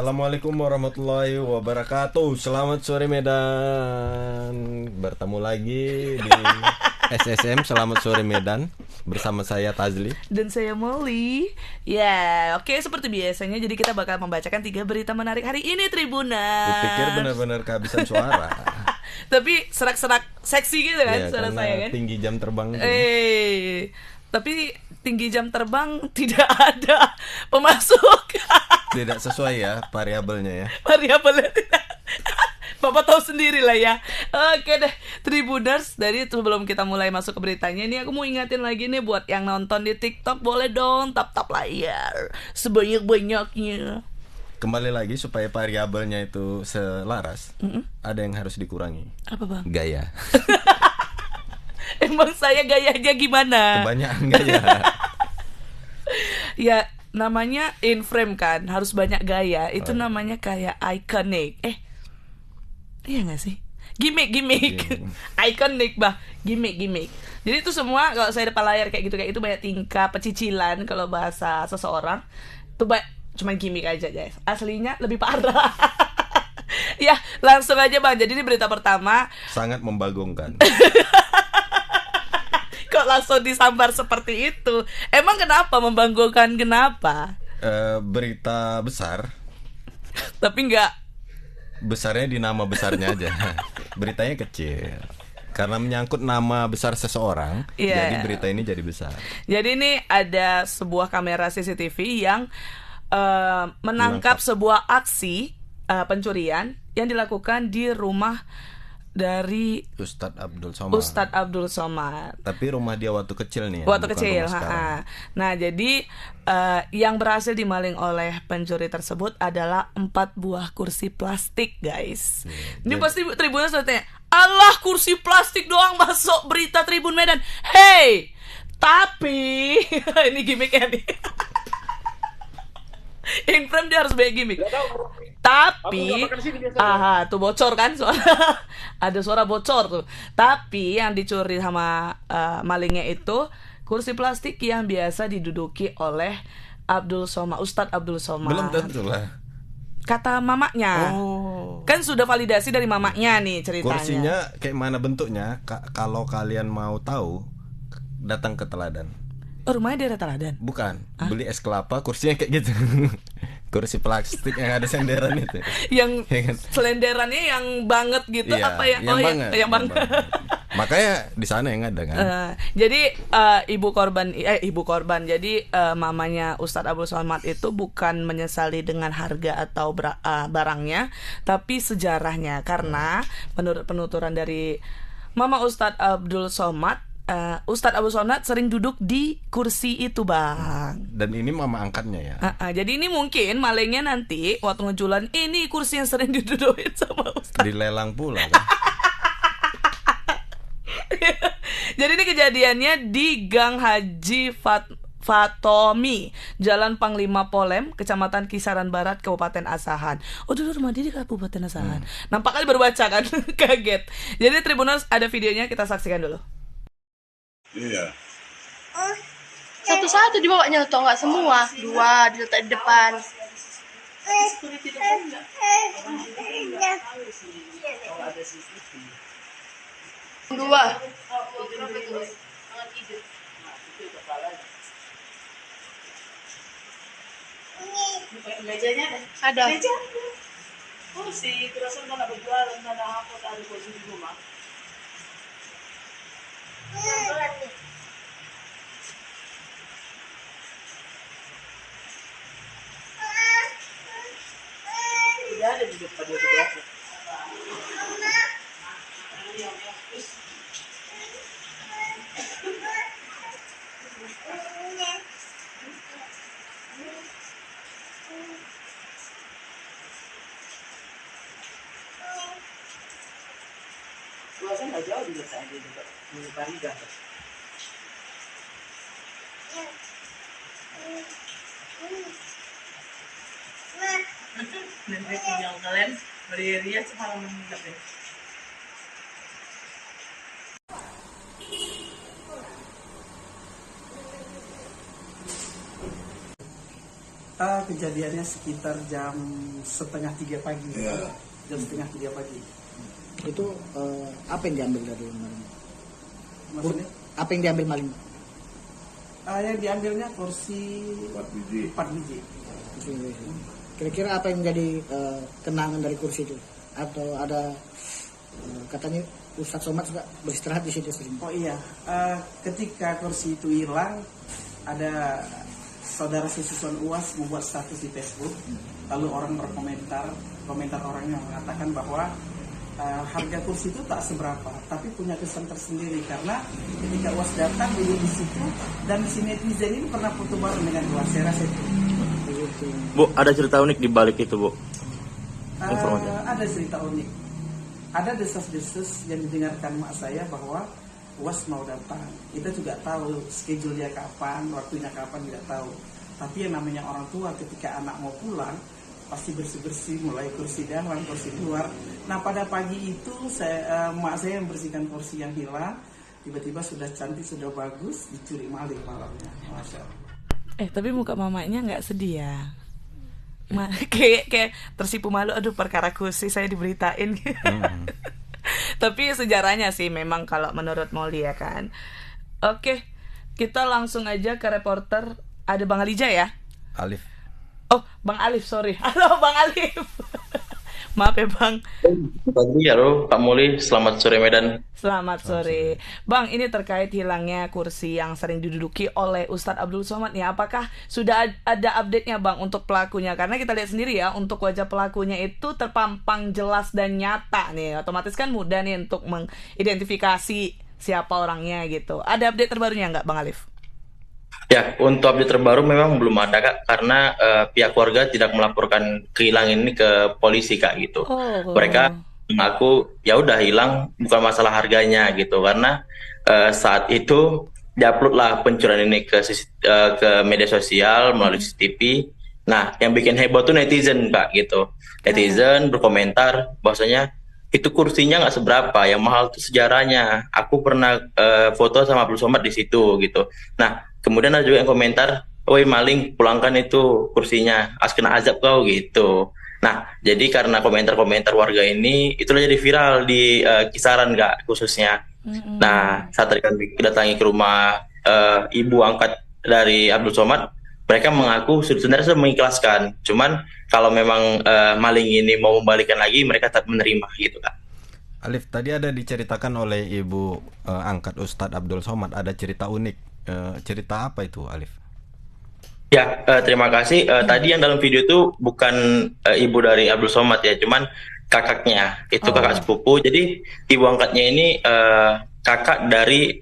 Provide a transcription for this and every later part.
Assalamualaikum warahmatullahi wabarakatuh. Selamat sore Medan. Bertemu lagi di SSM Selamat Sore Medan bersama saya Tazli dan saya Molly. Ya, oke, seperti biasanya jadi kita bakal membacakan 3 berita menarik hari ini, Tribuners. Gue pikir benar-benar kehabisan suara. Tapi serak-serak seksi gitu kan, Iya, suara karena saya kan. tinggi jam terbang. Tapi tinggi jam terbang tidak ada pemasok. Tidak sesuai ya variabelnya ya. Variabelnya tidak. Bapak tahu sendiri lah ya. Oke deh, Tribuners, dari sebelum kita mulai masuk ke beritanya, ini aku mau ingatin lagi nih buat yang nonton di TikTok, boleh dong tap-tap layar sebanyak-banyaknya. Kembali lagi supaya variabelnya itu selaras, ada yang harus dikurangi. Apa bang? Gaya. Emang saya gayanya gimana? Kebanyakan gaya. Ya namanya in frame kan, harus banyak gaya. Itu namanya kayak iconic. Iya gak sih? Gimmick. Iconic bah, gimmick. Jadi itu semua kalau saya depan layar kayak gitu banyak tingkah pecicilan kalau bahasa seseorang. Itu cuman gimmick aja guys. Aslinya lebih parah. Ya langsung aja bang. Jadi ini berita pertama. Sangat membagongkan. Kok langsung disambar seperti itu? Emang kenapa membanggakan, kenapa? Berita besar. Tapi enggak. Besarnya di nama besarnya aja. Beritanya kecil. Karena menyangkut nama besar seseorang, jadi berita ini jadi besar. Jadi ini ada sebuah kamera CCTV yang menangkap sebuah aksi pencurian yang dilakukan di rumah dari Ustadz Abdul Somad. Tapi rumah dia waktu kecil nih. Waktu kecil. Nah jadi yang berhasil dimaling oleh pencuri tersebut adalah 4 buah kursi plastik, guys. Ini pasti Tribuners tanya, Allah, kursi plastik doang masuk berita Tribun Medan. Hey, tapi ini gimmicknya nih. In frame dia harus banyak gimmick. Tapi tuh bocor kan suara. Ada suara bocor tuh. Tapi yang dicuri sama malingnya itu kursi plastik yang biasa diduduki oleh Ustadz Abdul Somad. Belum tentu lah. Kata mamanya. Kan sudah validasi dari mamanya nih ceritanya. Kursinya kayak mana bentuknya? Kalau kalian mau tahu, datang ke Teladan. Rumahnya daerah Teladan? Bukan. Beli es kelapa, kursinya kayak gitu. Kursi plastik yang ada senderan itu. Yang selenderannya yang banget gitu, iya, apa ya? Yang banget. Makanya di sana yang ada kan. Jadi ibu korban. Jadi mamanya Ustadz Abdul Somad itu bukan menyesali dengan harga atau barangnya, tapi sejarahnya. Karena menurut penuturan dari mama Ustadz Abdul Somad, Ustadz Abdul Somad sering duduk di kursi itu bang. Dan ini mama angkatnya ya. Jadi ini mungkin malingnya nanti waktu ngejualan, ini kursi yang sering didudukin sama Ustadz. Dilelang pula kan. Jadi ini kejadiannya di Gang Haji Fatomi, Jalan Panglima Polem, Kecamatan Kisaran Barat, Kabupaten Asahan. Oh dulu rumah dia di Kabupaten Asahan. Nampak kali baru baca kan. Kaget. Jadi Tribuners, ada videonya, kita saksikan dulu. Iya. Satu-satu dibawanya atau enggak semua? 2 diletak di depan. Dua. Mejanya Ada. Meja. Oh, si Kurasan kan berjualan sana apa ada kursi di rumah. Tidak ada di depan dia biasa. Kurasan nggak jauh juga saya di dekat Pariga. Nanti tinggal kalian beriria semalam meningkat ya. Kejadiannya sekitar jam 2:30 pagi. Jam 2:30 pagi. Itu apa yang diambil dari maling? Maksudnya? Apa yang diambil maling? Yang diambilnya kursi 4 biji. Kira-kira apa yang menjadi kenangan dari kursi itu? Atau ada katanya Ustadz Somad juga beristirahat di situ sering. Oh iya, ketika kursi itu hilang, ada saudara siswa UAS membuat status di Facebook, lalu orang komentar orangnya mengatakan bahwa harga kursi itu tak seberapa, tapi punya kesan tersendiri karena ketika UAS datang duduk di situ dan si netizen ini pernah foto bareng dengan UAS. Saya rasa itu. Bu, ada cerita unik di balik itu, Bu? Ada cerita unik. Ada desas-desus yang didengarkan mak saya bahwa UAS mau datang. Kita juga tahu schedule dia kapan, waktunya kapan tidak tahu. Tapi yang namanya orang tua ketika anak mau pulang pasti bersih-bersih, mulai kursi dalam, kursi luar. Nah pada pagi itu mak saya membersihkan kursi yang hilang. Tiba-tiba sudah cantik, sudah bagus, dicuri maling malamnya. Masya Allah. Tapi muka mamanya nggak sedih ya? Kayak tersipu malu, aduh perkara kursi saya diberitain. Tapi sejarahnya sih memang kalau menurut Molly ya kan. Oke, kita langsung aja ke reporter. Ada Bang Alija ya? Alif. Oh, Bang Alif, sorry. Halo Bang Alif. Maaf ya Bang. Pagi, halo Pak Molly, selamat sore Medan. Selamat sore. Bang, ini terkait hilangnya kursi yang sering diduduki oleh Ustadz Abdul Somad nih. Apakah sudah ada update-nya Bang untuk pelakunya? Karena kita lihat sendiri ya, untuk wajah pelakunya itu terpampang jelas dan nyata nih. Otomatis kan mudah nih untuk mengidentifikasi siapa orangnya gitu. Ada update terbarunya nggak Bang Alif? Ya, untuk update terbaru memang belum ada Kak, karena pihak keluarga tidak melaporkan kehilangan ini ke polisi Kak gitu. Mereka mengaku ya udah hilang, bukan masalah harganya gitu, karena saat itu diupload lah pencurian ini ke media sosial melalui CCTV. Nah, yang bikin heboh tuh netizen Kak gitu. Netizen berkomentar bahwasanya itu kursinya nggak seberapa, yang mahal tuh sejarahnya. Aku pernah foto sama Abdul Somad di situ gitu. Nah, kemudian ada juga yang komentar, "Woi maling, pulangkan itu kursinya, kena azab kau," gitu. Nah, jadi karena komentar-komentar warga ini, itulah jadi viral di Kisaran Kak khususnya. Nah, saat tadi kami datangi ke rumah ibu angkat dari Abdul Somad, mereka mengaku sebenarnya sudah mengikhlaskan. Cuman kalau memang maling ini mau membalikan lagi, mereka tetap menerima gitu Kak. Alif, tadi ada diceritakan oleh ibu angkat Ustadz Abdul Somad, ada cerita unik. Cerita apa itu Alif? Ya, terima kasih. Tadi yang dalam video itu bukan ibu dari Abdul Somad ya, cuman kakaknya. Itu kakak sepupu. Jadi ibu angkatnya ini kakak dari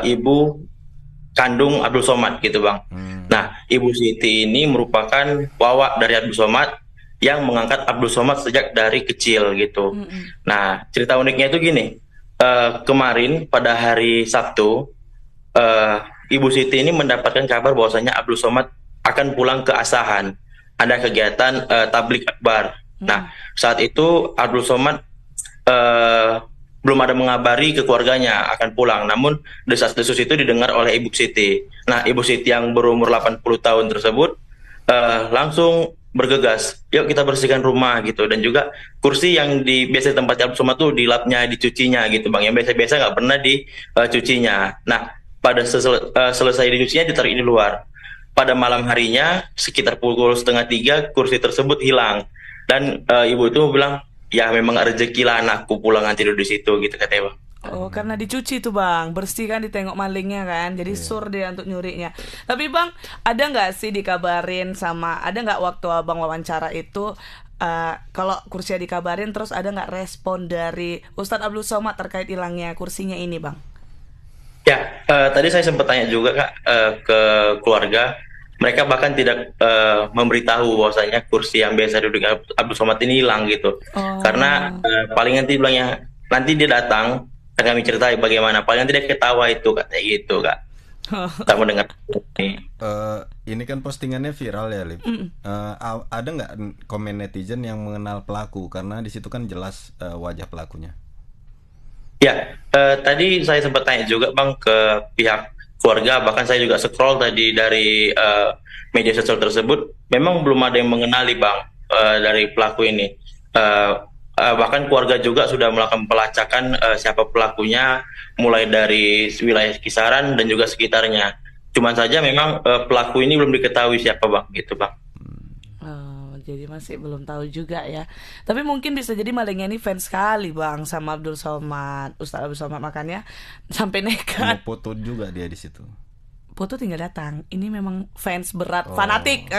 ibu kandung Abdul Somad gitu Bang. Nah, Ibu Siti ini merupakan wawak dari Abdul Somad yang mengangkat Abdul Somad sejak dari kecil gitu. Nah, cerita uniknya itu gini. Kemarin pada hari Sabtu, Ibu Siti ini mendapatkan kabar bahwasanya Abdul Somad akan pulang ke Asahan. Ada kegiatan tablik akbar. Nah, saat itu Abdul Somad belum ada mengabari ke keluarganya akan pulang. Namun desas-desus itu didengar oleh Ibu Siti. Nah, Ibu Siti yang berumur 80 tahun tersebut langsung bergegas, yuk kita bersihkan rumah gitu. Dan juga kursi yang biasa tempatnya Abdul Somad tuh dilapnya, dicucinya gitu Bang. Yang biasa-biasa nggak pernah dicucinya. Nah, pada selesai dicucinya ditaruh di luar. Pada malam harinya sekitar pukul 2:30 kursi tersebut hilang. Dan ibu itu bilang, ya memang rezeki lah anakku pulang tidur di situ gitu katanya Bang. Oh, karena dicuci tuh Bang, bersih kan, ditengok malingnya kan, jadi sur dia untuk nyurinya. Tapi Bang, ada nggak sih dikabarin ada nggak waktu Abang wawancara itu kalau kursinya dikabarin, terus ada nggak respon dari Ustadz Abdul Somad terkait hilangnya kursinya ini Bang? Ya, tadi saya sempat tanya juga Kak ke keluarga. Mereka bahkan tidak memberitahu bahwasanya kursi yang biasa duduk Abdul Somad ini hilang gitu. Karena paling nanti bilangnya, nanti dia datang dan kami ceritai bagaimana. Paling nanti dia ketawa itu katanya gitu Kak. Tak mendengar ini. Ini kan postingannya viral ya Lip. Ada nggak komen netizen yang mengenal pelaku? Karena di situ kan jelas wajah pelakunya. Ya, tadi saya sempat tanya juga Bang ke pihak keluarga, bahkan saya juga scroll tadi dari media sosial tersebut, memang belum ada yang mengenali Bang dari pelaku ini. Bahkan keluarga juga sudah melakukan pelacakan siapa pelakunya, mulai dari wilayah kisaran dan juga sekitarnya. Cuman saja memang pelaku ini belum diketahui siapa Bang, gitu Bang. Jadi masih belum tahu juga ya. Tapi mungkin bisa jadi malingnya ini fans sekali Bang sama Abdul Somad, Ustadz Abdul Somad, makanya sampai nekat. Mau foto juga dia di situ. Foto tinggal datang. Ini memang fans berat, fanatik.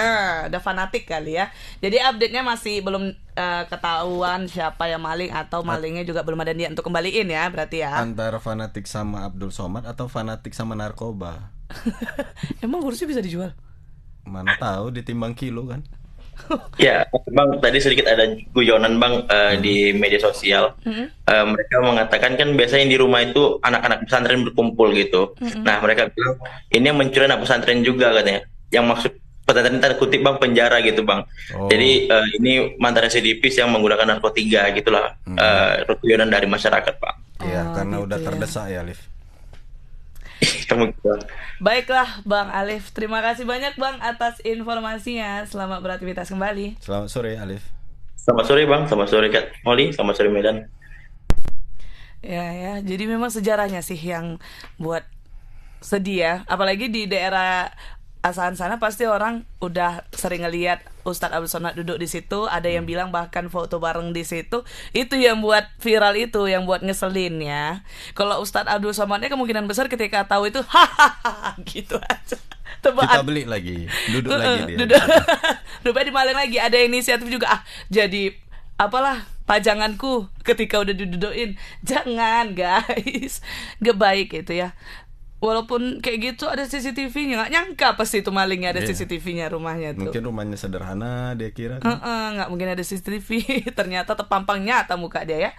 Udah fanatik kali ya. Jadi update-nya masih belum ketahuan siapa yang maling, atau malingnya juga belum ada niat untuk kembaliin ya, berarti ya. Antara fanatik sama Abdul Somad atau fanatik sama narkoba. Emang kursi bisa dijual? Mana tahu, ditimbang kilo kan. Ya, Bang, tadi sedikit ada guyonan Bang di media sosial. Mereka mengatakan kan biasanya di rumah itu anak-anak pesantren berkumpul gitu. Nah, mereka bilang ini yang mencuri anak pesantren juga katanya. Yang maksud pesantren tanda kutip Bang penjara gitu Bang. Jadi ini mantan residivis yang menggunakan narkotika gitulah. Guyonan dari masyarakat Bang. Iya, karena gitu udah ya. terdesak ya, Liv. Kamu gitu. Baiklah Bang Alif, terima kasih banyak Bang atas informasinya. Selamat beraktivitas kembali. Selamat sore, Alif. Selamat sore Bang, selamat sore Kak Molly, selamat sore Medan. Ya, jadi memang sejarahnya sih yang buat sedih ya. Apalagi di daerah asahan sana pasti orang udah sering ngelihat Ustadz Abdul Somad duduk di situ. Ada yang bilang bahkan foto bareng di situ. Itu yang buat viral, itu yang buat ngeselin ya. Kalau Ustadz Abdul Somadnya kemungkinan besar ketika tahu itu hahaha gitu aja. Kita beli lagi, duduk lagi dia. Duduk. Rupanya dimaling lagi. Ada inisiatif juga. Jadi apalah pajanganku ketika udah didudukin. Jangan guys, gak baik itu ya. Walaupun kayak gitu ada CCTV-nya, nggak nyangka pasti itu malingnya ada CCTV-nya rumahnya tuh. Mungkin rumahnya sederhana dia kira kan? Nggak mungkin ada CCTV. Ternyata terpampang nyata muka dia ya.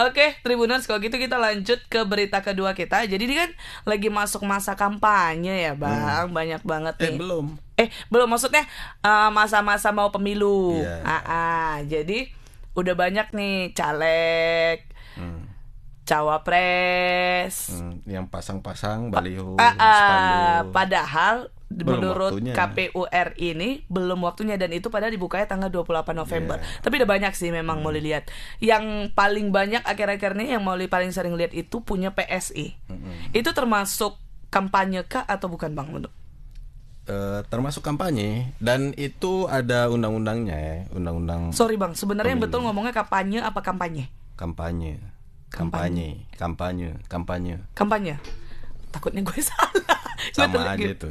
Oke, Tribuners, kalau gitu kita lanjut ke berita kedua kita. Jadi ini kan lagi masuk masa kampanye ya Bang. Banyak banget nih. Belum, maksudnya masa-masa mau pemilu. Jadi udah banyak nih caleg, cawapres, yang pasang-pasang baliho, spanduk. Padahal Belum menurut waktunya. KPU RI ini belum waktunya, dan itu padahal dibukanya tanggal 28 November. Tapi udah banyak sih memang mau dilihat. Yang paling banyak akhir-akhir ini yang mau paling sering lihat itu punya PSI. Itu termasuk kampanye kah atau bukan Bang menurut? Termasuk kampanye, dan itu ada undang-undangnya ya, undang-undang. Sorry Bang, sebenarnya yang betul ngomongnya kampanye apa kampanye? Kampanye. Takutnya gue salah. Sama aja itu.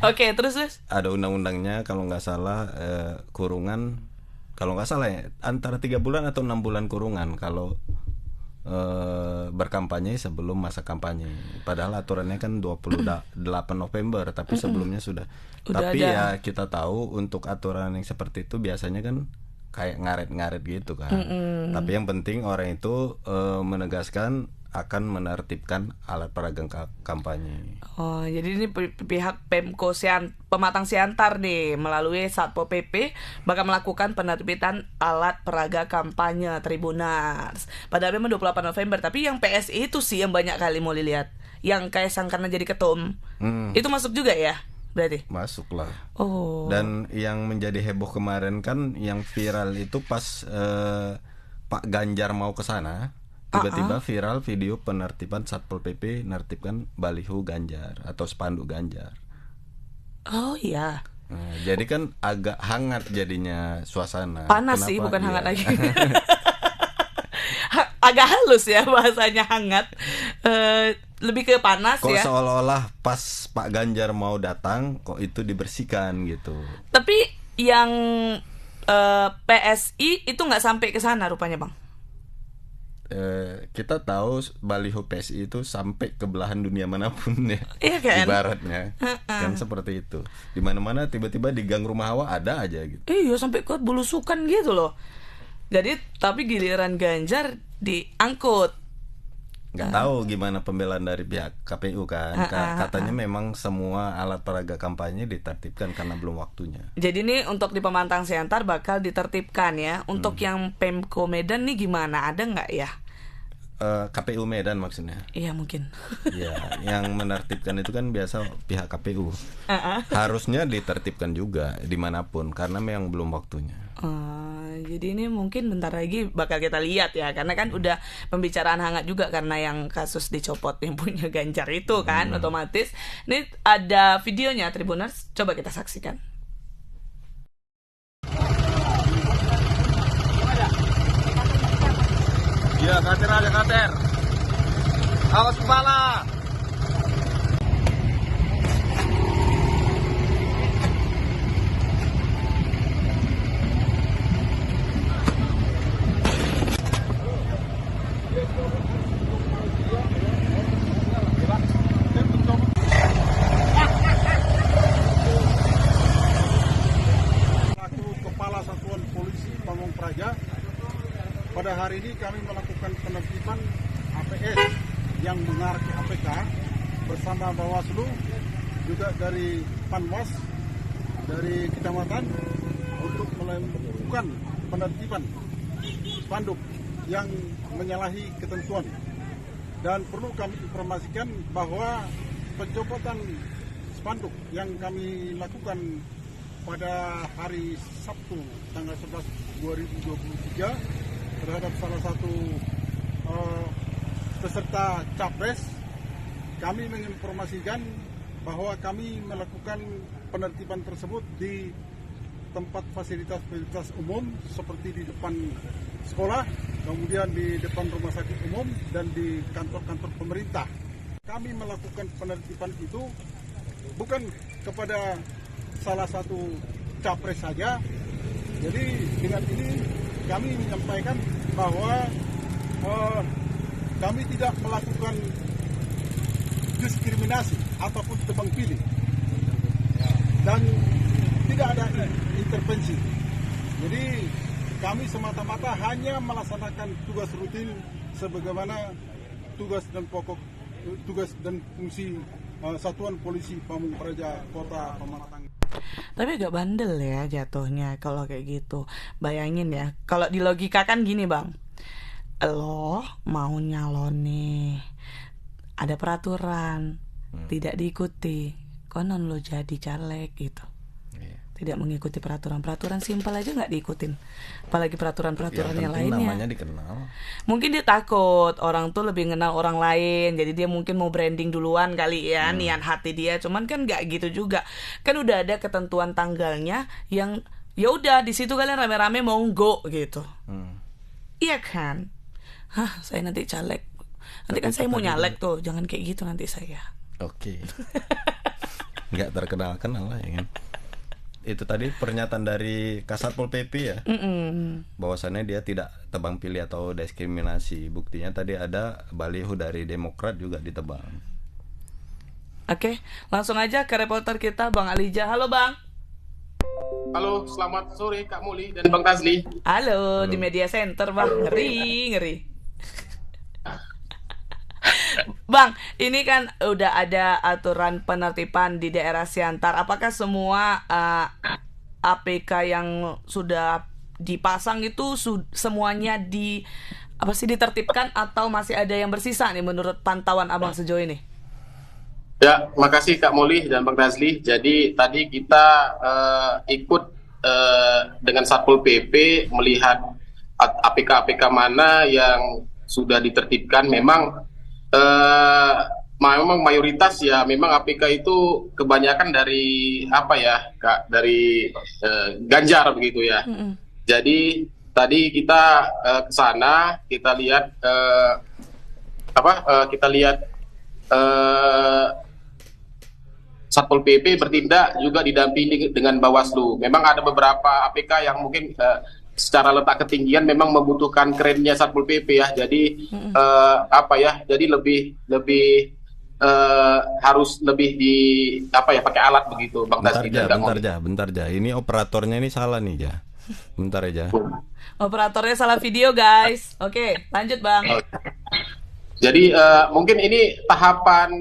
Oke, terus ada undang-undangnya kalau nggak salah, kurungan, kalau nggak salah ya antara 3 bulan atau 6 bulan kurungan kalau berkampanye sebelum masa kampanye. Padahal aturannya kan 28 November, tapi sebelumnya sudah tapi ada. Ya kita tahu untuk aturan yang seperti itu biasanya kan kayak ngaret-ngaret gitu kan. Tapi yang penting orang itu menegaskan akan menertibkan alat peraga kampanye. Oh, jadi ini pihak Pemko Pematang Siantar nih melalui Satpol PP bakal melakukan penerbitan alat peraga kampanye Tribuners. Padahal memang 28 November, tapi yang PSI itu sih yang banyak kali mau dilihat. Yang Kaisang karena jadi ketum. Itu masuk juga ya? Berarti masuk lah. Oh. Dan yang menjadi heboh kemarin kan yang viral itu pas Pak Ganjar mau ke sana. Tiba-tiba viral video penertiban Satpol PP nertibkan baliho Ganjar atau spanduk Ganjar. Oh iya. Nah, jadi kan agak hangat jadinya suasana. Panas. Kenapa? Sih, bukan hangat lagi. Agak halus ya bahasanya, hangat. Lebih ke panas. Kok ya. Seolah-olah pas Pak Ganjar mau datang kok itu dibersihkan gitu. Tapi yang PSI itu nggak sampai ke sana rupanya Bang. Kita tahu baliho PSI itu sampai ke belahan dunia manapun ya. Iya kan? Ibaratnya kan seperti itu. Di mana-mana tiba-tiba di gang rumah Hawa ada aja gitu. Iya, sampai ke belusukan gitu loh. Jadi tapi giliran Ganjar diangkut. Nggak tahu gimana pembelaan dari pihak KPU kan. Katanya memang semua alat peraga kampanye ditertibkan karena belum waktunya. Jadi ini untuk di Pematang Siantar bakal ditertibkan ya. Untuk yang Pemko Medan nih gimana? Ada nggak ya? KPU Medan maksudnya. Iya mungkin. Ya, yang menertibkan itu kan biasa pihak KPU. Harusnya ditertibkan juga dimanapun karena memang belum waktunya. Jadi ini mungkin bentar lagi bakal kita lihat ya, karena kan udah pembicaraan hangat juga karena yang kasus dicopot yang punya Ganjar itu kan, otomatis. Ini ada videonya Tribuners, coba kita saksikan. Iya, kater aja kater. Awas kepala. Kepala Satuan Polisi Pamong Praja. Pada hari ini kami melakukan penertiban APS yang mengarah ke APK bersama Bawaslu, juga dari Panwas, dari kecamatan untuk melakukan penertiban spanduk yang menyalahi ketentuan. Dan perlu kami informasikan bahwa pencopotan spanduk yang kami lakukan pada hari Sabtu tanggal 11 2023 terhadap salah satu peserta capres, kami menginformasikan bahwa kami melakukan penertiban tersebut di tempat fasilitas-fasilitas umum seperti di depan sekolah, kemudian di depan rumah sakit umum dan di kantor-kantor pemerintah. Kami melakukan penertiban itu bukan kepada salah satu capres saja. Jadi dengan ini kami menyampaikan bahwa kami tidak melakukan diskriminasi ataupun tebang pilih dan tidak ada intervensi. Jadi kami semata-mata hanya melaksanakan tugas rutin sebagaimana tugas dan fungsi Satuan Polisi Pamong Praja Kota Pemalatang. Tapi agak bandel ya jatuhnya kalau kayak gitu. Bayangin ya, kalau di logika kan gini bang, lo mau nyalon nih, ada peraturan, tidak diikuti, konon lo jadi caleg gitu. Tidak mengikuti peraturan simpel aja nggak diikutin, apalagi peraturan-peraturan yang lainnya. Namanya dikenal. Mungkin dia takut orang tuh lebih kenal orang lain, jadi dia mungkin mau branding duluan kali ya, niat hati dia. Cuman kan nggak gitu juga, kan udah ada ketentuan tanggalnya yang ya udah di situ kalian rame-rame monggo gitu. Iya kan? Saya nanti caleg, nanti kan saya mau nyalek tuh, jangan kayak gitu nanti saya. Oke. Nggak terkenal lah ya kan. Itu tadi pernyataan dari Kasatpol PP ya, bahwasannya dia tidak tebang pilih atau diskriminasi. Buktinya tadi ada baliho dari Demokrat juga ditebang. Oke, langsung aja ke reporter kita Bang Alija. Halo Bang. Halo, selamat sore Kak Muli dan Bang Tazli. Halo, di Media Center Bang. Ngeri. Bang, ini kan udah ada aturan penertiban di daerah Siantar. Apakah semua APK yang sudah dipasang itu semuanya ditertibkan atau masih ada yang bersisa nih menurut pantauan Abang sejauh ini? Ya, makasih Kak Muli dan Bang Tazli. Jadi tadi kita ikut dengan Satpol PP melihat APK-APK mana yang sudah ditertibkan. Memang mayoritas ya memang APK itu kebanyakan dari Kak, dari Ganjar begitu ya. Jadi tadi kita ke sana, kita lihat Satpol PP bertindak juga didampingi dengan Bawaslu. Memang ada beberapa APK yang mungkin secara letak ketinggian memang membutuhkan kerennya Satpol PP ya. Jadi jadi lebih harus lebih pakai alat begitu Bang Tasdi. Bentar ja. Ini operatornya ini salah nih ja. Bentar aja. Operatornya salah video guys. Oke, lanjut Bang. Jadi mungkin ini tahapan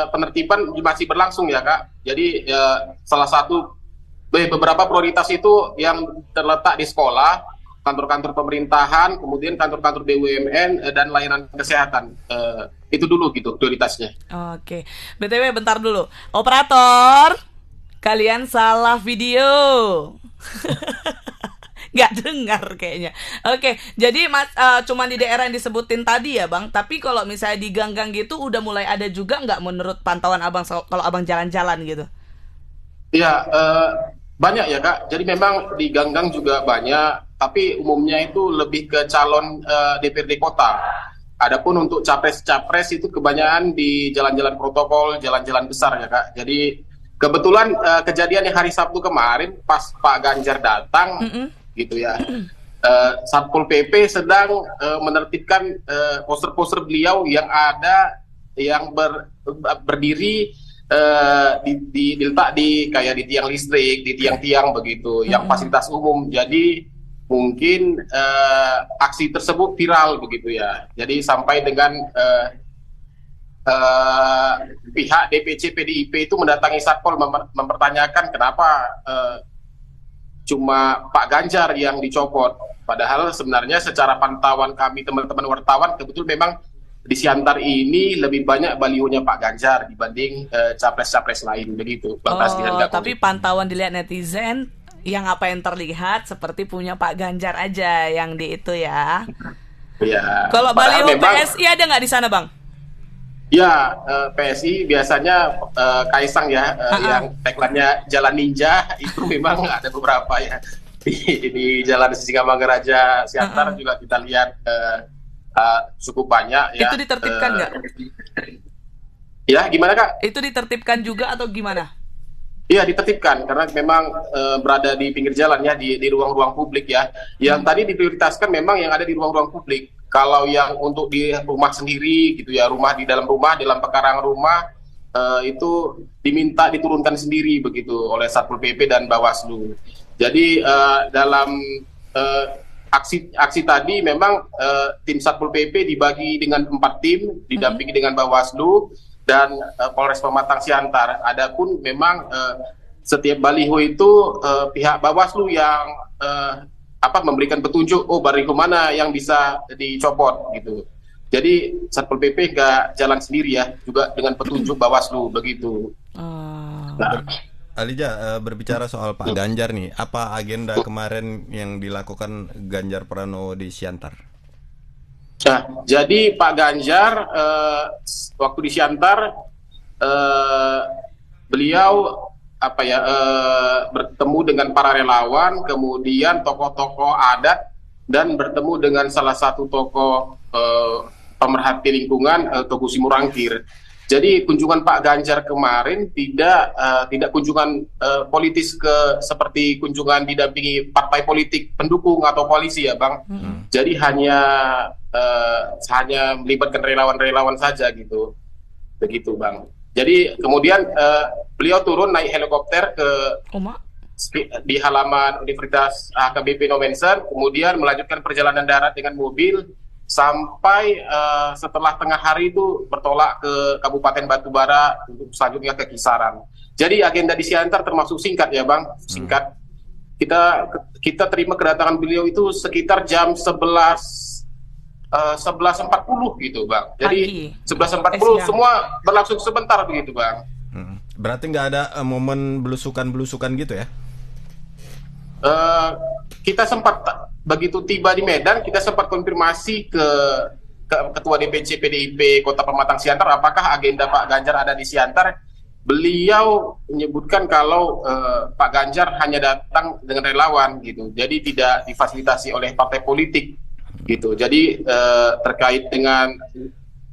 penertiban masih berlangsung ya Kak. Jadi salah satu beberapa prioritas itu yang terletak di sekolah, kantor-kantor pemerintahan, kemudian kantor-kantor BUMN dan layanan kesehatan. Itu dulu gitu prioritasnya. Oke. BTW bentar dulu. Operator, kalian salah video. Nggak dengar kayaknya. Oke, jadi cuma di daerah yang disebutin tadi ya Bang. Tapi kalau misalnya di gang-gang gitu udah mulai ada juga nggak menurut pantauan Abang kalau Abang jalan-jalan gitu? Iya, banyak ya Kak. Jadi memang di gang-gang juga banyak, tapi umumnya itu lebih ke calon DPRD kota. Adapun untuk capres-capres itu kebanyakan di jalan-jalan protokol, jalan-jalan besar ya Kak. Jadi kebetulan kejadian yang hari Sabtu kemarin pas Pak Ganjar datang, gitu ya. Satpol PP sedang menertibkan poster-poster beliau yang ada yang berdiri diletak di kayak di tiang listrik, di tiang-tiang begitu, yang fasilitas umum. Jadi mungkin aksi tersebut viral begitu ya. Jadi sampai dengan pihak DPC PDIP itu mendatangi Satpol mempertanyakan kenapa cuma Pak Ganjar yang dicopot. Padahal sebenarnya secara pantauan kami teman-teman wartawan, kebetulan memang di Siantar ini lebih banyak balihonya Pak Ganjar dibanding capres-capres lain begitu. Tapi pantauan dilihat netizen, yang apa yang terlihat seperti punya Pak Ganjar aja yang di itu ya. Iya. Kalau baliho PSI ada nggak di sana Bang? Ya, PSI biasanya Kaisang ya, yang tagline-nya Jalan Ninja itu memang ada beberapa ya di Jalan Singamangaraja Siantar juga kita lihat cukup banyak ya. Itu ditertibkan nggak? Ya, gimana Kak? Itu ditertibkan juga atau gimana? Iya, ditertibkan karena memang berada di pinggir jalan ya, di ruang-ruang publik ya. Yang tadi diprioritaskan memang yang ada di ruang-ruang publik. Kalau yang untuk di rumah sendiri gitu ya, rumah di dalam pekarangan rumah itu diminta diturunkan sendiri begitu oleh Satpol PP dan Bawaslu. Jadi dalam aksi tadi memang tim Satpol PP dibagi dengan 4 tim, didampingi dengan Bawaslu dan Polres Pematang Siantar. Adapun memang setiap baliho itu pihak Bawaslu yang memberikan petunjuk, baliho mana yang bisa dicopot gitu. Jadi Satpol PP nggak jalan sendiri ya, juga dengan petunjuk Bawaslu begitu. Nah, Alija, berbicara soal Pak Ganjar nih, apa agenda kemarin yang dilakukan Ganjar Pranowo di Siantar? Nah, jadi Pak Ganjar waktu di Siantar beliau bertemu dengan para relawan, kemudian tokoh-tokoh adat, dan bertemu dengan salah satu tokoh pemerhati lingkungan, Togu Simurangkir. Jadi kunjungan Pak Ganjar kemarin tidak kunjungan politis seperti kunjungan didampingi partai politik pendukung atau koalisi ya Bang. Jadi hanya melibatkan relawan-relawan saja gitu, begitu Bang. Jadi kemudian beliau turun naik helikopter di halaman Universitas HKBP Nomensen, kemudian melanjutkan perjalanan darat dengan mobil sampai setelah tengah hari itu bertolak ke Kabupaten Batubara untuk selanjutnya ke Kisaran. Jadi agenda di Siantar termasuk singkat ya Bang, singkat. Kita terima kedatangan beliau itu sekitar jam 11.40 gitu Bang. Jadi 11.40 semua berlangsung sebentar begitu Bang. Berarti nggak ada momen belusukan gitu ya? Kita sempat begitu tiba di Medan, kita sempat konfirmasi ke Ketua DPC PDIP Kota Pematang Siantar apakah agenda Pak Ganjar ada di Siantar. Beliau menyebutkan kalau Pak Ganjar hanya datang dengan relawan gitu, jadi tidak difasilitasi oleh partai politik gitu. Jadi terkait dengan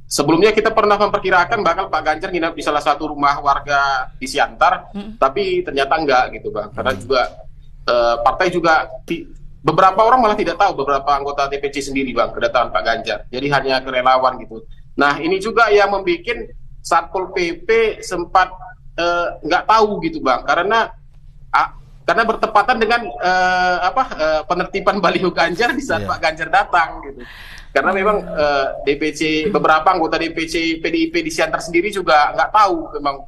sebelumnya kita pernah memperkirakan bakal Pak Ganjar nginap di salah satu rumah warga di Siantar, tapi ternyata enggak gitu Bang, karena juga partai juga beberapa orang malah tidak tahu, beberapa anggota DPC sendiri Bang, kedatangan Pak Ganjar. Jadi hanya ke relawan gitu. Nah, ini juga yang membuat Satpol PP sempat nggak tahu gitu Bang, karena bertepatan dengan penertiban baliho Ganjar di saat Pak Ganjar datang gitu. Karena memang beberapa anggota DPC PDIP di Siantar sendiri juga nggak tahu memang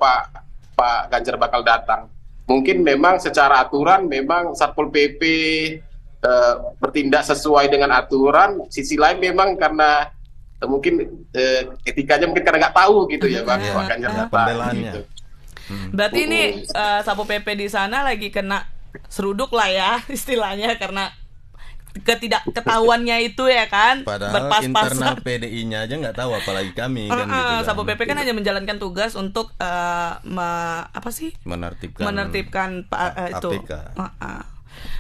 Pak Ganjar bakal datang. Mungkin memang secara aturan memang Satpol PP bertindak sesuai dengan aturan, sisi lain memang karena mungkin etikanya mungkin karena nggak tahu gitu ya Bang, Pak Ganjar pembelaannya. gitu. Berarti ini Satpol PP di sana lagi kena seruduk lah ya istilahnya karena ketidakketahuannya itu ya kan. Padahal internal PDI-nya aja nggak tahu, apalagi kami kan gitu kan. Satpol PP kan hanya menjalankan tugas untuk menertibkan itu.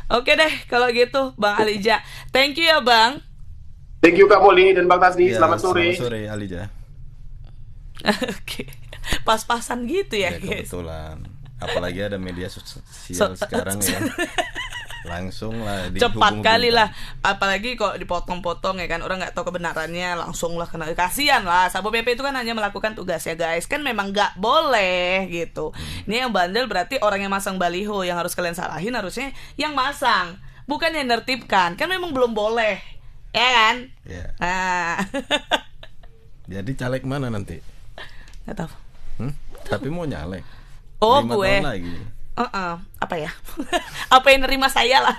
Oke deh kalau gitu Bang Alija. Thank you ya Bang. Thank you Kak Molly dan Bang Tasdi. Selamat sore. Selamat sore Alija. Oke. Pas-pasan gitu ya guys. Kebetulan. Apalagi ada media sosial sekarang ya. Langsung lah cepat kali lah, apalagi kok dipotong-potong ya kan, orang nggak tahu kebenarannya langsung lah kena. Kasian lah, Satpol PP itu kan hanya melakukan tugas ya guys, kan memang nggak boleh gitu. Ini yang bandel berarti orang yang masang baliho, yang harus kalian salahin harusnya yang masang, bukan yang nertibkan, kan memang belum boleh ya kan. Yeah. Jadi caleg mana nanti? Nggak tahu. Tapi mau nyalek. Oh 5 gue tahun lagi. Apa ya? Apa yang nerima saya lah.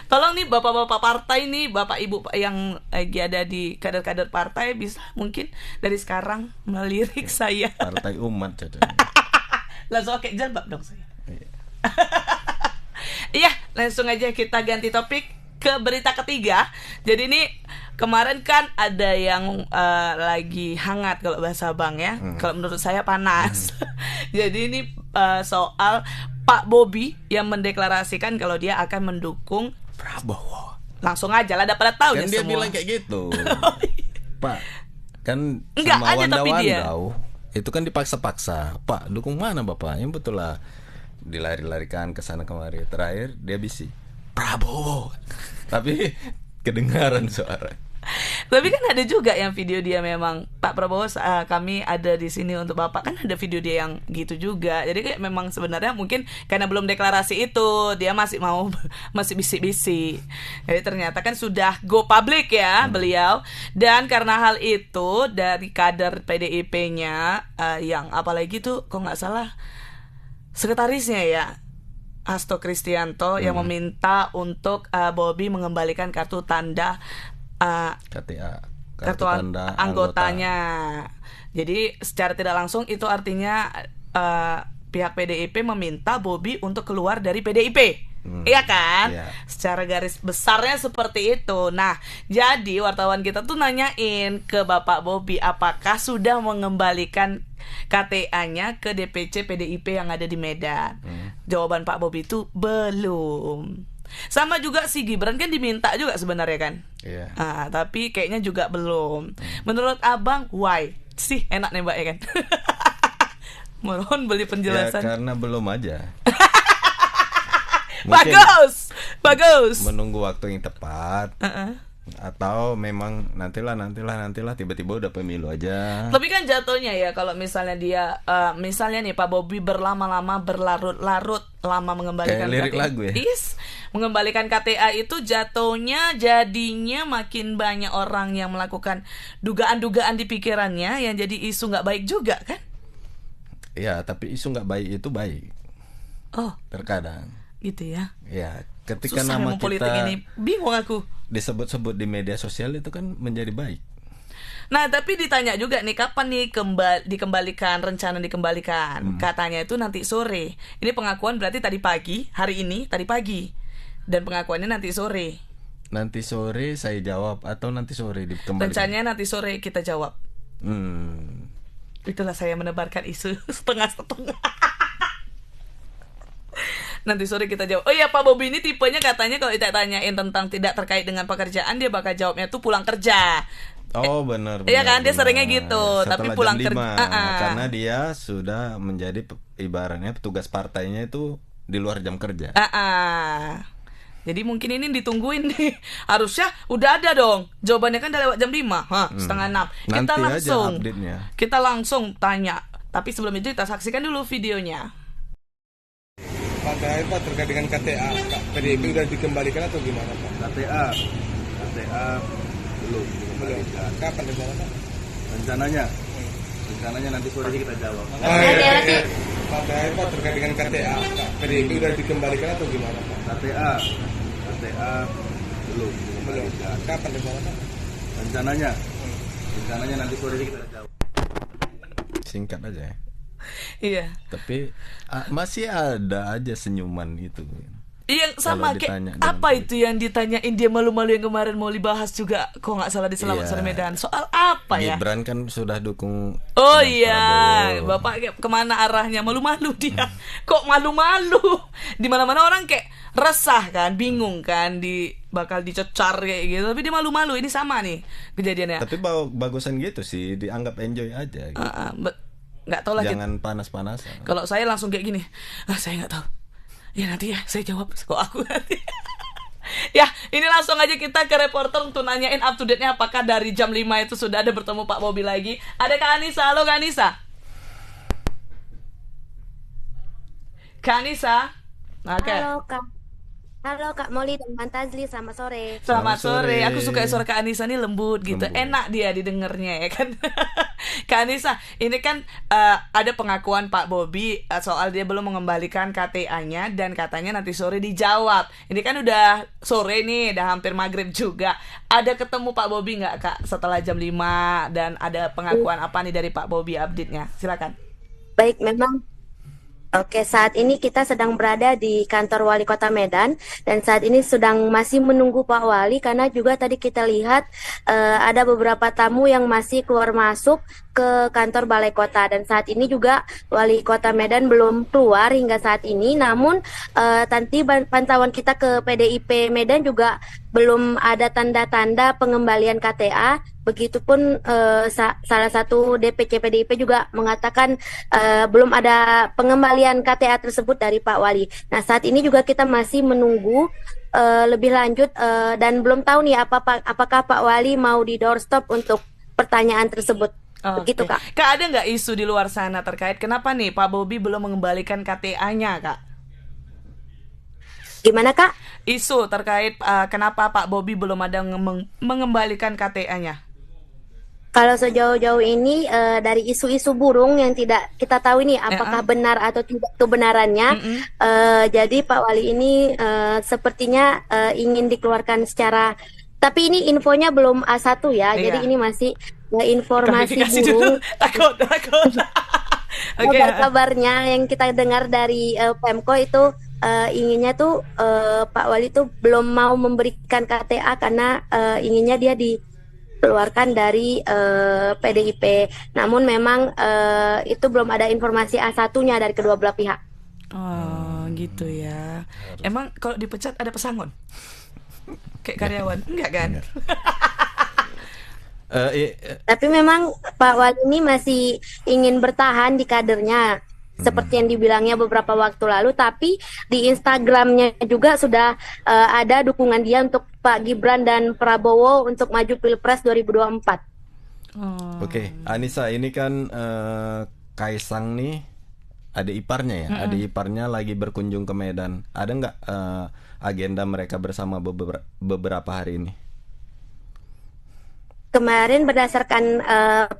Tolong nih bapak-bapak partai nih, bapak ibu yang lagi ada di kader-kader partai, bisa mungkin dari sekarang melirik saya. Partai umat caca. Langsung oke jilbab dong saya. Iya, langsung aja kita ganti topik ke berita ketiga. Jadi ini kemarin kan ada yang lagi hangat kalau bahasa Bang ya. Kalau menurut saya panas. Jadi ini soal Pak Bobi yang mendeklarasikan kalau dia akan mendukung Prabowo. Langsung aja lah, pada tahu kan ya dia semua. bilang kayak gitu. Pak, kan enggak sama ada tapi dia. Itu kan dipaksa-paksa. Pak, dukung mana Bapak? Yang betul lah. Dilari-larikan ke sana kemari. Terakhir dia bisi Prabowo. Tapi kedengaran suara. Tapi kan ada juga yang video dia memang Pak Prabowo kami ada di sini untuk Bapak, kan ada video dia yang gitu juga. Jadi kayak memang sebenarnya mungkin karena belum deklarasi itu dia masih bisik-bisik. Jadi ternyata kan sudah go public ya beliau. Dan karena hal itu dari kader PDIP-nya yang apalagi tuh kok nggak salah sekretarisnya ya Hasto Kristianto yang meminta untuk Bobi mengembalikan kartu tanda KTA, kartu tanda anggotanya. Jadi secara tidak langsung itu artinya pihak PDIP meminta Bobi untuk keluar dari PDIP. Iya kan? Yeah. Secara garis besarnya seperti itu. Nah, jadi wartawan kita tuh nanyain ke Bapak Bobi apakah sudah mengembalikan KTA-nya ke DPC PDIP yang ada di Medan. Jawaban Pak Bobi itu belum. Sama juga si Gibran kan diminta juga sebenarnya kan. Iya. Tapi kayaknya juga belum. Menurut Abang, why? Sih enak nembak ya kan? Mohon beli penjelasan. Ya karena belum aja. Bagus. Menunggu waktu yang tepat. Atau memang nantilah tiba-tiba udah pemilu aja. Tapi kan jatuhnya ya kalau misalnya dia misalnya nih Pak Bobi berlama-lama berlarut-larut lama mengembalikan kayak lirik KTA. Lagu ya. Mengembalikan KTA itu jatuhnya jadinya makin banyak orang yang melakukan dugaan-dugaan di pikirannya yang jadi isu nggak baik juga kan? Ya, tapi isu nggak baik itu baik. Oh. Terkadang. Gitu ya. Ya, ketika susah nama politik kita ini, bingung aku. Disebut-sebut di media sosial itu kan menjadi baik. Nah, tapi ditanya juga nih kapan nih rencana dikembalikan. Katanya itu nanti sore. Ini pengakuan berarti tadi pagi, hari ini tadi pagi. Dan pengakuannya nanti sore. Nanti sore saya jawab atau nanti sore dikembalikan. Rencananya nanti sore kita jawab. Itulah saya menebarkan isu setengah-setengah. Nanti sore kita jawab. Oh iya, Pak Bobi ini tipenya katanya kalau kita tanyain tentang tidak terkait dengan pekerjaan, dia bakal jawabnya tuh pulang kerja. Oh benar. Iya kan, dia seringnya gitu. Setelah tapi pulang kerja. kerja. Karena dia sudah menjadi ibaratnya petugas partainya itu di luar jam kerja. Jadi mungkin ini ditungguin nih. Harusnya udah ada dong. Jawabannya kan udah lewat jam 5, setengah 6. Kita langsung tanya. Tapi sebelum itu kita saksikan dulu videonya. Pak terkait dengan KTA, PDIP udah dikembalikan atau gimana Pak? KTA belum dikembalikan. Kapan rencananya? Rencananya nanti sore kita jawab. Pak terkait dengan KTA, PDIP udah dikembalikan atau gimana Pak? KTA Belum dikembalikan. Kapan rencana? Rencananya nanti sore ini kita jawab. Singkat aja ya. Iya. Tapi masih ada aja senyuman itu. Yang sama Kalau ditanya kayak apa dengan itu yang ditanyain dia malu-malu yang kemarin mau dibahas juga, kok nggak salah di Selamat Iya. Sore Medan. Soal apa ya? Gibran kan sudah dukung Oh dengan iya, Prabowo. Bapak kemana arahnya? Malu-malu dia. Kok malu-malu? Di mana-mana orang kayak resah kan, bingung kan, bakal dicecar kayak gitu. Tapi dia malu-malu. Ini sama nih kejadiannya. Tapi bagusan gitu sih, dianggap enjoy aja gitu. Nggak tahu lah. Jangan panas-panasan. Kalau saya langsung kayak gini, saya nggak tahu. Ya nanti ya saya jawab kok aku nanti. Ya, ini langsung aja kita ke reporter untuk nanyain up to date-nya apakah dari jam 5 itu sudah ada bertemu Pak Bobi lagi. Ada Kak Anissa. Halo Kak Anissa. Kak Anissa. Oke. Halo Kak Molly dan Bang Tazli, selamat sore. Selamat sore. Aku suka suara Kak Anissa nih lembut gitu. Enak dia didengarnya ya kan. Kak Anissa, ini kan ada pengakuan Pak Bobi soal dia belum mengembalikan KTA-nya dan katanya nanti sore dijawab. Ini kan udah sore nih, udah hampir maghrib juga. Ada ketemu Pak Bobi nggak Kak setelah jam 5 dan ada pengakuan apa nih dari Pak Bobi update-nya? Silakan. Baik, memang Oke, saat ini kita sedang berada di kantor Wali Kota Medan dan saat ini sedang masih menunggu Pak Wali karena juga tadi kita lihat ada beberapa tamu yang masih keluar masuk ke kantor Balai Kota dan saat ini juga Wali Kota Medan belum keluar hingga saat ini. Namun nanti pantauan kita ke PDIP Medan juga belum ada tanda-tanda pengembalian KTA. Begitupun salah satu DPC PDIP juga mengatakan belum ada pengembalian KTA tersebut dari Pak Wali. Nah saat ini juga kita masih menunggu lebih lanjut dan belum tahu nih apakah Pak Wali mau di doorstop untuk pertanyaan tersebut. Begitu Kak. Kak, ada nggak isu di luar sana terkait kenapa nih Pak Bobi belum mengembalikan KTA-nya Kak? Gimana Kak? Isu terkait kenapa Pak Bobi belum ada mengembalikan KTA-nya? Kalau sejauh-jauh ini dari isu-isu burung yang tidak kita tahu ini apakah benar atau tidak kebenarannya, jadi Pak Wali ini sepertinya ingin dikeluarkan secara, tapi ini infonya belum A1 ya, jadi ini masih informasi burung. Takut. Okay. Kabarnya yang kita dengar dari Pemko itu inginnya tuh Pak Wali tuh belum mau memberikan KTA karena inginnya dia dikeluarkan dari PDIP. Namun memang itu belum ada informasi A1-nya dari kedua belah pihak. Oh gitu ya. Emang kalau dipecat ada pesangon? Kayak karyawan? Enggak kan? Tapi memang Pak Wali ini masih ingin bertahan di kadernya seperti yang dibilangnya beberapa waktu lalu, tapi di Instagramnya juga sudah ada dukungan dia untuk Pak Gibran dan Prabowo untuk maju Pilpres 2024. Oke, Anissa, ini kan Kaisang nih adik iparnya ya, adik iparnya lagi berkunjung ke Medan. Ada nggak agenda mereka bersama beberapa hari ini? Kemarin berdasarkan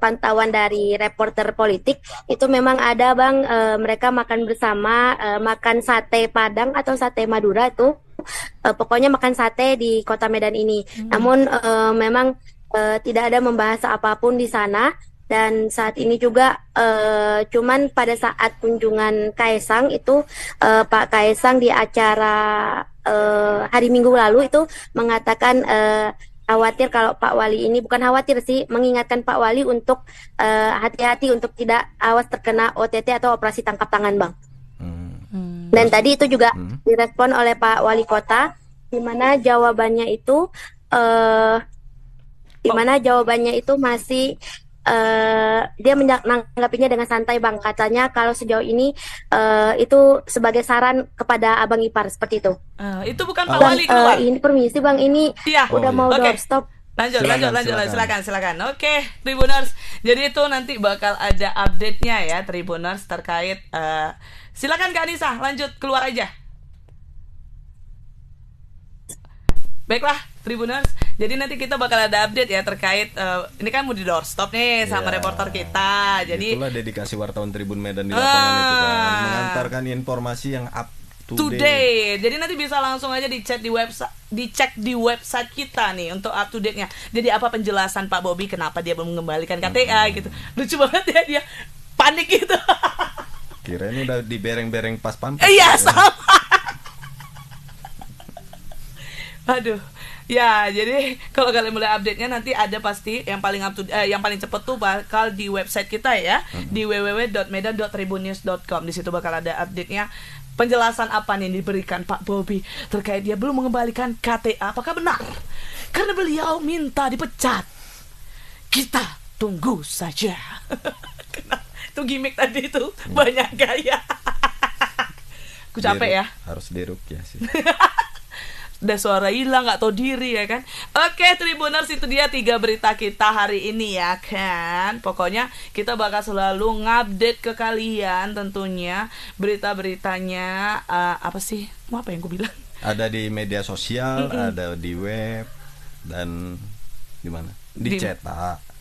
pantauan dari reporter politik itu memang ada Bang, mereka makan bersama, makan sate Padang atau sate Madura itu, pokoknya makan sate di kota Medan ini. Namun memang tidak ada membahas apapun di sana. Dan saat ini juga cuman pada saat kunjungan Kaisang itu Pak Kaisang di acara hari Minggu lalu itu mengatakan khawatir kalau Pak Wali ini, bukan khawatir sih, mengingatkan Pak Wali untuk hati-hati untuk tidak awas terkena OTT atau operasi tangkap tangan Bang. Dan tadi itu juga direspon oleh Pak Wali Kota, di mana jawabannya itu masih dia menanggapinya dengan santai Bang. Katanya kalau sejauh ini itu sebagai saran kepada abang ipar seperti itu. Itu bukan Pak Wali keluar. Ini permisi Bang, ini udah mau doorstop. Lanjut, silakan. Oke, Tribuners. Jadi itu nanti bakal ada update-nya ya Tribuners terkait silakan Kak Anissa, lanjut keluar aja. Baiklah Tribuners, jadi nanti kita bakal ada update ya terkait ini kan mau di doorstop nih sama reporter kita. Jadi itulah dedikasi wartawan Tribun Medan di lapangan itu kan, mengantarkan informasi yang up Today. Jadi nanti bisa langsung aja dicek di website kita nih untuk up to date-nya. Jadi apa penjelasan Pak Bobby kenapa dia belum mengembalikan KTA gitu. Lucu banget ya, dia panik gitu. Kirain udah dibereng-bereng pas pampres. Iya, sama. Aduh. Ya, jadi kalau kalian mulai update-nya nanti ada pasti yang paling yang paling cepet tuh bakal di website kita ya, di www.medan.tribunnews.com. Di situ bakal ada update-nya. Penjelasan apa nih yang diberikan Pak Bobby terkait dia belum mengembalikan KTA. Apakah benar? Karena beliau minta dipecat. Kita tunggu saja. Itu gimmick tadi itu banyak gaya. Aku capek ya. Harus dirukyah sih. Udah suara hilang, gak tahu diri ya kan. Oke Tribuners, itu dia 3 berita kita hari ini ya kan. Pokoknya kita bakal selalu ngupdate ke kalian tentunya berita-beritanya. Apa sih? Mau apa yang gue bilang? Ada di media sosial, ada di web, dan di mana?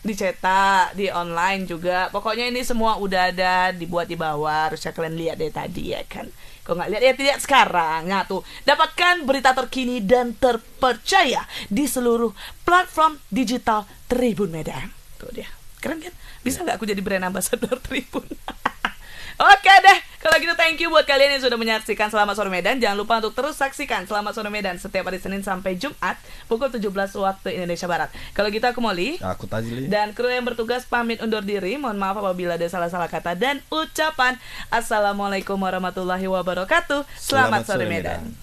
Dicetak, di online juga. Pokoknya ini semua udah ada dibuat di bawah. Harusnya kalian lihat deh tadi ya kan. Kalau nggak lihat ya tidak sekarang. Nah tuh, dapatkan berita terkini dan terpercaya di seluruh platform digital Tribun Medan. Tuh dia, keren kan? Bisa nggak aku jadi brand ambassador Tribun? Oke deh, kalau gitu thank you buat kalian yang sudah menyaksikan Selamat Sore Medan. Jangan lupa untuk terus saksikan Selamat Sore Medan setiap hari Senin sampai Jumat pukul 17 waktu Indonesia Barat. Kalau gitu aku Molly, aku Tajli, dan kru yang bertugas pamit undur diri. Mohon maaf apabila ada salah-salah kata dan ucapan. Assalamualaikum warahmatullahi wabarakatuh. Selamat Sore Medan.